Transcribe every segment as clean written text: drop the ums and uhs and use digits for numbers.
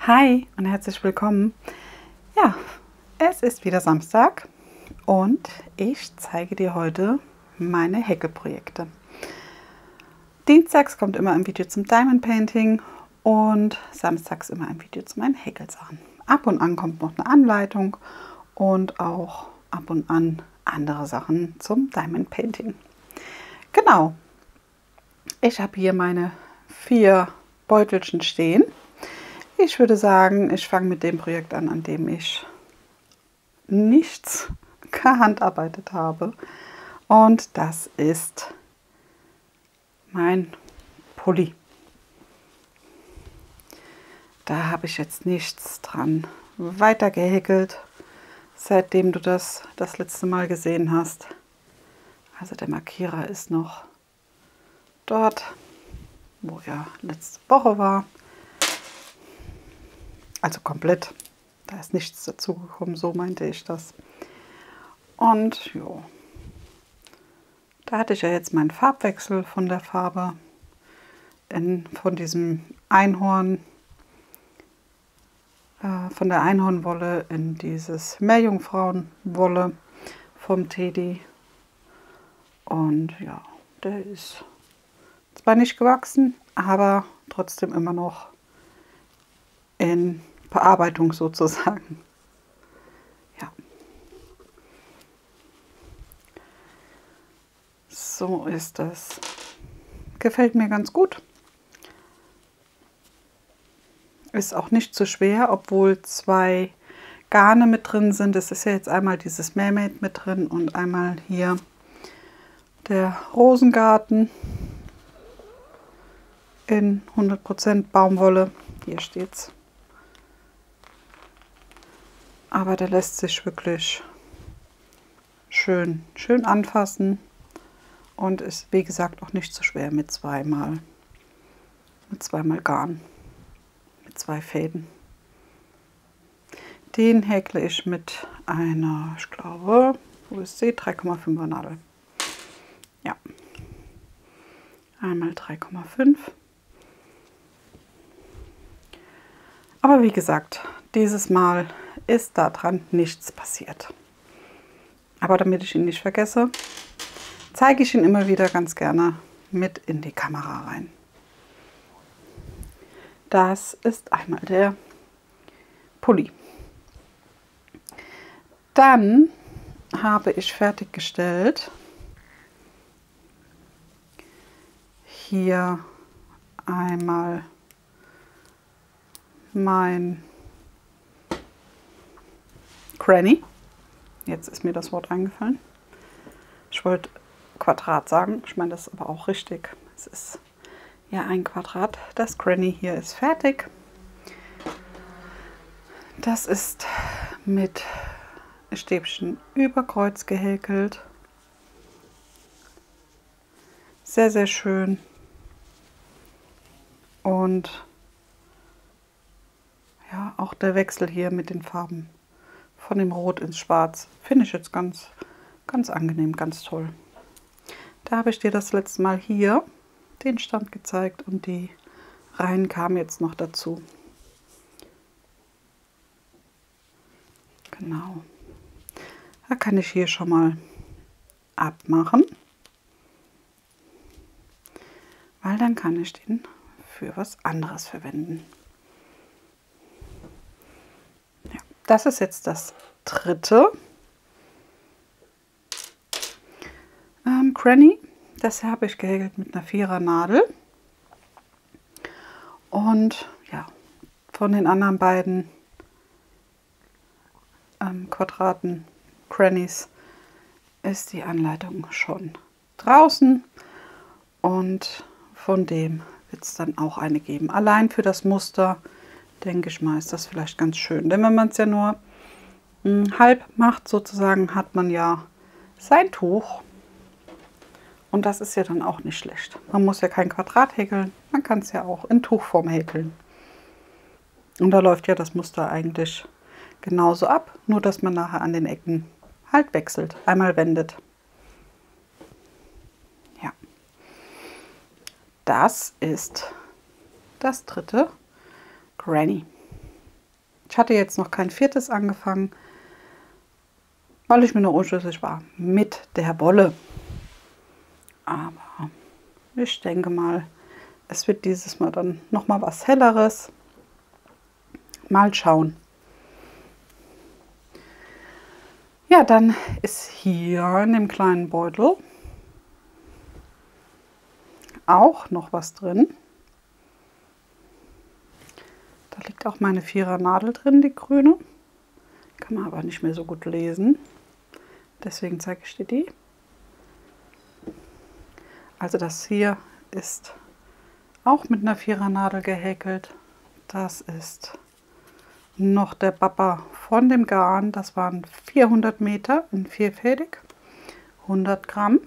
Hi und herzlich willkommen. Ja, es ist wieder Samstag und ich zeige dir heute meine Häkelprojekte. Dienstags kommt immer ein Video zum Diamond Painting und samstags immer ein Video zu meinen Häkelsachen. Ab und an kommt noch eine Anleitung und auch ab und an andere Sachen zum Diamond Painting. Genau, ich habe hier meine 4 Beutelchen stehen. Ich würde sagen, ich fange mit dem Projekt an dem ich nichts gehandarbeitet habe. Und das ist mein Pulli. Da habe ich jetzt nichts dran weiter gehäkelt, seitdem du das letzte Mal gesehen hast. Also der Markierer ist noch dort, wo er letzte Woche war. Also komplett. Da ist nichts dazugekommen, so meinte ich das. Und jo, da hatte ich ja jetzt meinen Farbwechsel von der Farbe von diesem Einhorn, von der Einhornwolle in dieses Meerjungfrauenwolle vom Teddy. Und ja, der ist zwar nicht gewachsen, aber trotzdem immer noch in Bearbeitung sozusagen. Ja. So ist das. Gefällt mir ganz gut. Ist auch nicht zu schwer, obwohl 2 Garne mit drin sind. Es ist ja jetzt einmal dieses Mermaid mit drin und einmal hier der Rosengarten in 100% Baumwolle. Hier steht's. Aber der lässt sich wirklich schön anfassen und ist, wie gesagt, auch nicht so schwer mit zweimal Garn, mit 2 Fäden. Den häkle ich mit einer, ich glaube, wo ist sie? 3,5er Nadel. Ja, einmal 3,5. Aber wie gesagt, dieses Mal ist daran nichts passiert. Aber damit ich ihn nicht vergesse, zeige ich ihn immer wieder ganz gerne mit in die Kamera rein. Das ist einmal der Pulli. Dann habe ich fertiggestellt hier einmal mein Granny. Jetzt ist mir das Wort eingefallen. Ich wollte Quadrat sagen, ich meine das ist aber auch richtig. Es ist ja ein Quadrat. Das Granny hier ist fertig. Das ist mit Stäbchen über Kreuz gehäkelt. Sehr, sehr schön. Und ja, auch der Wechsel hier mit den Farben von dem Rot ins Schwarz finde ich jetzt ganz angenehm, ganz toll. Da habe ich dir das letzte Mal hier den Stand gezeigt und die Reihen kamen jetzt noch dazu. Genau. Da kann ich hier schon mal abmachen, weil dann kann ich den für was anderes verwenden. Ja, das ist jetzt das dritte Granny. Das habe ich gehäkelt mit einer 4er Nadel. Und ja, von den anderen beiden Quadraten Grannies ist die Anleitung schon draußen. Und von dem wird es dann auch eine geben. Allein für das Muster, denke ich mal, ist das vielleicht ganz schön. Denn wenn man es ja nur halb macht, sozusagen, hat man ja sein Tuch. Und das ist ja dann auch nicht schlecht. Man muss ja kein Quadrat häkeln, man kann es ja auch in Tuchform häkeln. Und da läuft ja das Muster eigentlich genauso ab, nur dass man nachher an den Ecken halt wechselt, einmal wendet. Ja, das ist das dritte Granny. Ich hatte jetzt noch kein viertes angefangen, weil ich mir noch unschlüssig war mit der Wolle. Aber ich denke mal, es wird dieses Mal dann noch mal was Helleres. Mal schauen. Ja, dann ist hier in dem kleinen Beutel auch noch was drin. Da liegt auch meine 4er Nadel drin, die grüne. Kann man aber nicht mehr so gut lesen. Deswegen zeige ich dir die. Also das hier ist auch mit einer 4er Nadel gehäkelt. Das ist noch der Bappa von dem Garn. Das waren 400 Meter in vierfädig, 100 Gramm.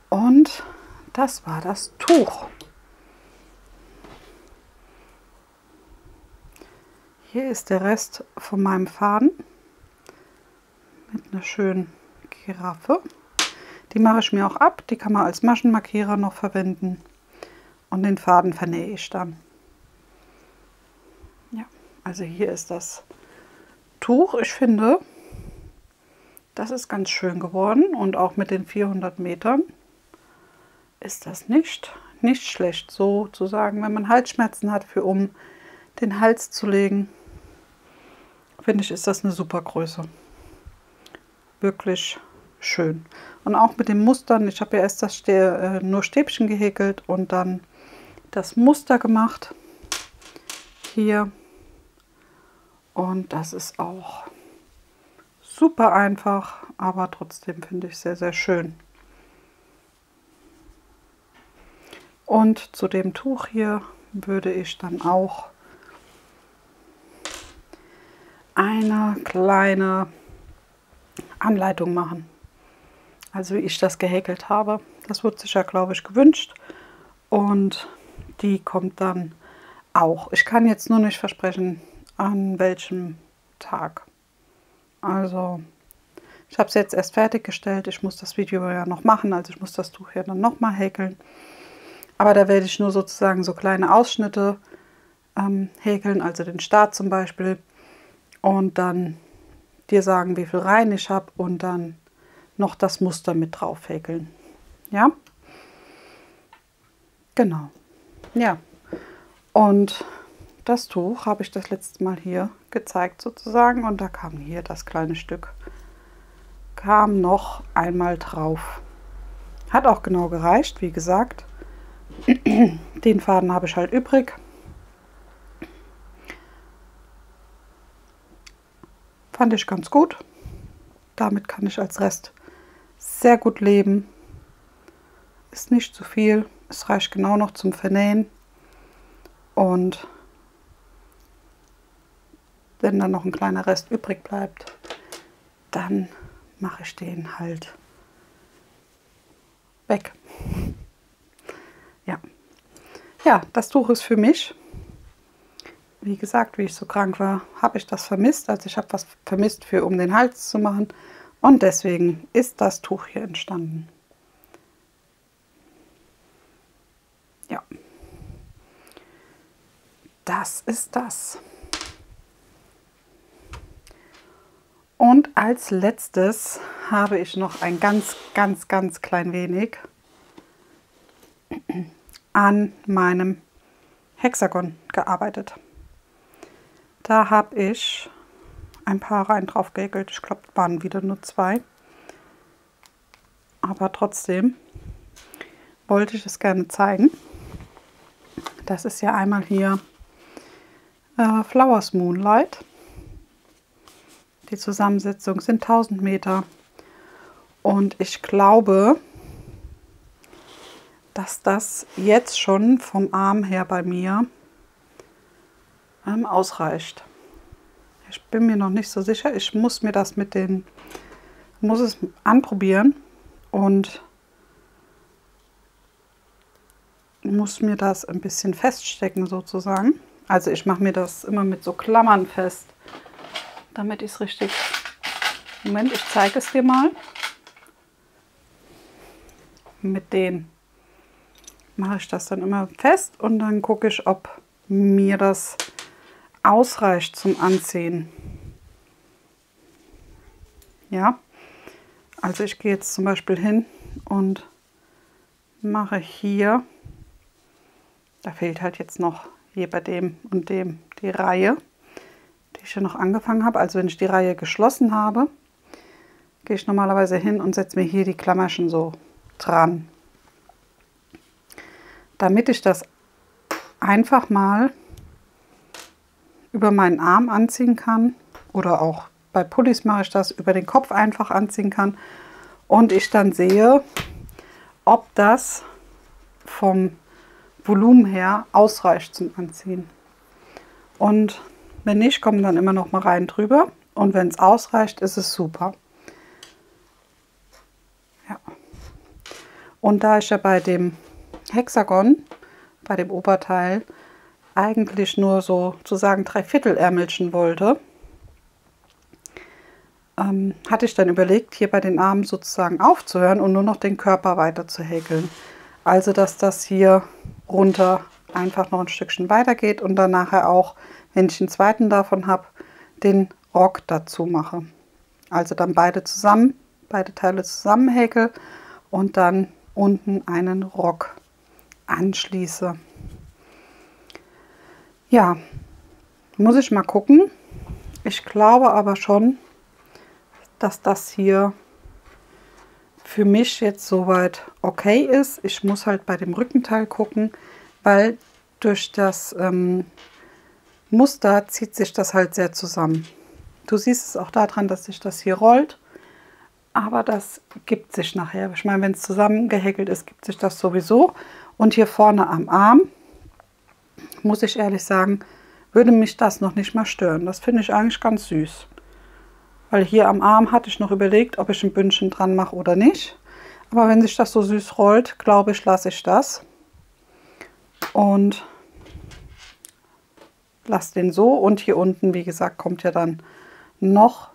Und das war das Tuch. Hier ist der Rest von meinem Faden mit einer schönen Giraffe. Die mache ich mir auch ab. Die kann man als Maschenmarkierer noch verwenden. Und den Faden vernähe ich dann. Ja, also hier ist das Tuch. Ich finde, das ist ganz schön geworden. Und auch mit den 400 Metern ist das nicht schlecht. Sozusagen, wenn man Halsschmerzen hat, um den Hals zu legen, finde ich, ist das eine super Größe. Wirklich schön. Und auch mit den Mustern. Ich habe ja erst das nur Stäbchen gehäkelt und dann das Muster gemacht. Hier. Und das ist auch super einfach, aber trotzdem finde ich sehr, sehr schön. Und zu dem Tuch hier würde ich dann auch eine kleine Anleitung machen. Also wie ich das gehäkelt habe. Das wurde sich ja, glaube ich, gewünscht. Und die kommt dann auch. Ich kann jetzt nur nicht versprechen, an welchem Tag. Also ich habe es jetzt erst fertiggestellt. Ich muss das Video ja noch machen. Also ich muss das Tuch ja dann nochmal häkeln. Aber da werde ich nur sozusagen so kleine Ausschnitte häkeln. Also den Start zum Beispiel. Und dann dir sagen, wie viel Reihen ich habe und dann noch das Muster mit drauf häkeln. Ja? Genau. Ja. Und das Tuch habe ich das letzte Mal hier gezeigt sozusagen und da kam hier das kleine Stück, kam noch einmal drauf. Hat auch genau gereicht, wie gesagt. Den Faden habe ich halt übrig. Fand ich ganz gut. Damit kann ich als Rest sehr gut leben. Ist nicht zu viel. Es reicht genau noch zum Vernähen. Und wenn dann noch ein kleiner Rest übrig bleibt, dann mache ich den halt weg. Ja. Ja, das Tuch ist für mich. Wie gesagt, wie ich so krank war, habe ich das vermisst. Also ich habe was vermisst, um den Hals zu machen. Und deswegen ist das Tuch hier entstanden. Ja. Das ist das. Und als letztes habe ich noch ein ganz klein wenig an meinem Hexagon gearbeitet. Da habe ich ein paar Reihen drauf gehäkelt. Ich glaube, es waren wieder nur 2. Aber trotzdem wollte ich es gerne zeigen. Das ist ja einmal hier Flowers Moonlight. Die Zusammensetzung sind 1000 Meter. Und ich glaube, dass das jetzt schon vom Arm her bei mir ausreicht. Ich bin mir noch nicht so sicher. Ich muss mir das muss es anprobieren und muss mir das ein bisschen feststecken sozusagen. Also ich mache mir das immer mit so Klammern fest, damit ich es richtig... Moment, ich zeige es dir mal. Mit denen mache ich das dann immer fest und dann gucke ich, ob mir das ausreicht zum Anziehen. Ja, also ich gehe jetzt zum Beispiel hin und mache hier, da fehlt halt jetzt noch hier bei dem und dem die Reihe, die ich ja noch angefangen habe. Also wenn ich die Reihe geschlossen habe, gehe ich normalerweise hin und setze mir hier die Klammerchen so dran, damit ich das einfach mal über meinen Arm anziehen kann, oder auch bei Pullis mache ich das, über den Kopf einfach anziehen kann und ich dann sehe, ob das vom Volumen her ausreicht zum Anziehen. Und wenn nicht, kommen dann immer noch mal rein drüber, und wenn es ausreicht, ist es super. Ja. Und da ich ja bei dem Hexagon, bei dem Oberteil, eigentlich nur so sozusagen 3/4 Ärmelchen wollte, hatte ich dann überlegt, hier bei den Armen sozusagen aufzuhören und nur noch den Körper weiter zu häkeln. Also dass das hier runter einfach noch ein Stückchen weiter geht und dann nachher auch, wenn ich einen zweiten davon habe, den Rock dazu mache. Also dann beide Teile zusammen häkel und dann unten einen Rock anschließe. Ja, muss ich mal gucken. Ich glaube aber schon, dass das hier für mich jetzt soweit okay ist. Ich muss halt bei dem Rückenteil gucken, weil durch das Muster zieht sich das halt sehr zusammen. Du siehst es auch daran, dass sich das hier rollt, aber das gibt sich nachher. Ich meine, wenn es zusammengehäkelt ist, gibt sich das sowieso. Und hier vorne am Arm, muss ich ehrlich sagen, würde mich das noch nicht mal stören. Das finde ich eigentlich ganz süß. Weil hier am Arm hatte ich noch überlegt, ob ich ein Bündchen dran mache oder nicht. Aber wenn sich das so süß rollt, glaube ich, lasse ich das. Und lasse den so. Und hier unten, wie gesagt, kommt ja dann noch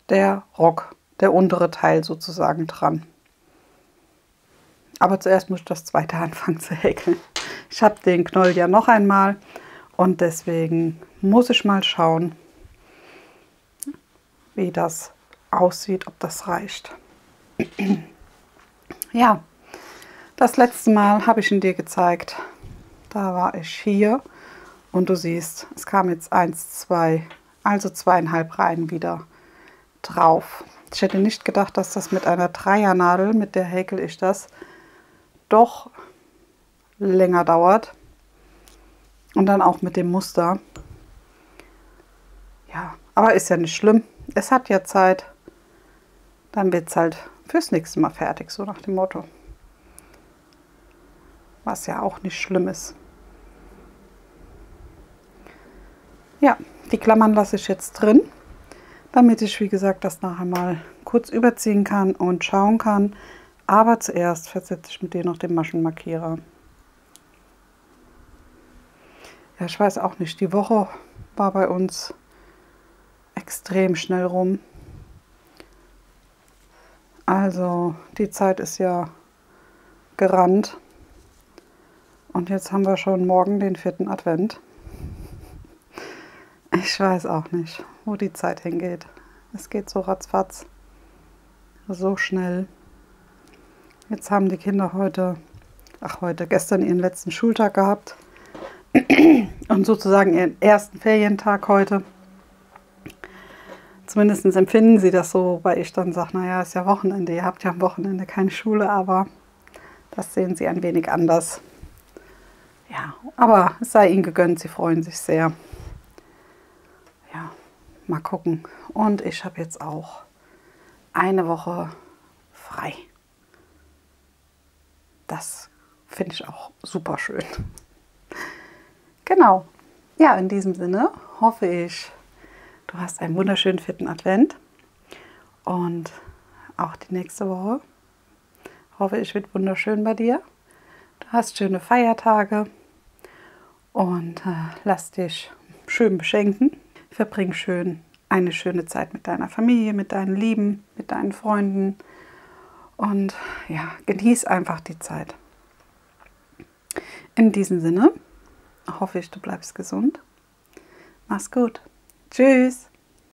der Rock, der untere Teil sozusagen dran. Aber zuerst muss ich das zweite anfangen zu häkeln. Ich habe den Knoll ja noch einmal und deswegen muss ich mal schauen, wie das aussieht, ob das reicht. Ja, das letzte Mal habe ich ihn dir gezeigt. Da war ich hier und du siehst, es kam jetzt 1, 2, also 2,5 Reihen wieder drauf. Ich hätte nicht gedacht, dass das mit einer Dreiernadel, mit der häkel ich das, doch länger dauert. Und dann auch mit dem Muster. Ja, aber ist ja nicht schlimm. Es hat ja Zeit. Dann wird es halt fürs nächste Mal fertig, so nach dem Motto. Was ja auch nicht schlimm ist. Ja, die Klammern lasse ich jetzt drin, damit ich, wie gesagt, das nachher mal kurz überziehen kann und schauen kann. Aber zuerst versetze ich mit dir noch den Maschenmarkierer. Ja, ich weiß auch nicht, die Woche war bei uns extrem schnell rum. Also die Zeit ist ja gerannt. Und jetzt haben wir schon morgen den 4. Advent. Ich weiß auch nicht, wo die Zeit hingeht. Es geht so ratzfatz, so schnell. Jetzt haben die Kinder gestern ihren letzten Schultag gehabt und sozusagen ihren ersten Ferientag heute. Zumindest empfinden sie das so, weil ich dann sage, naja, ist ja Wochenende, ihr habt ja am Wochenende keine Schule, aber das sehen sie ein wenig anders. Ja, aber es sei ihnen gegönnt, sie freuen sich sehr. Ja, mal gucken. Und ich habe jetzt auch eine Woche frei. Das finde ich auch super schön. Genau. Ja, in diesem Sinne hoffe ich, du hast einen wunderschönen 4. Advent. Und auch die nächste Woche hoffe ich, wird wunderschön bei dir. Du hast schöne Feiertage und lass dich schön beschenken. Verbring eine schöne Zeit mit deiner Familie, mit deinen Lieben, mit deinen Freunden. Und ja, genieß einfach die Zeit. In diesem Sinne hoffe ich, du bleibst gesund. Mach's gut. Tschüss.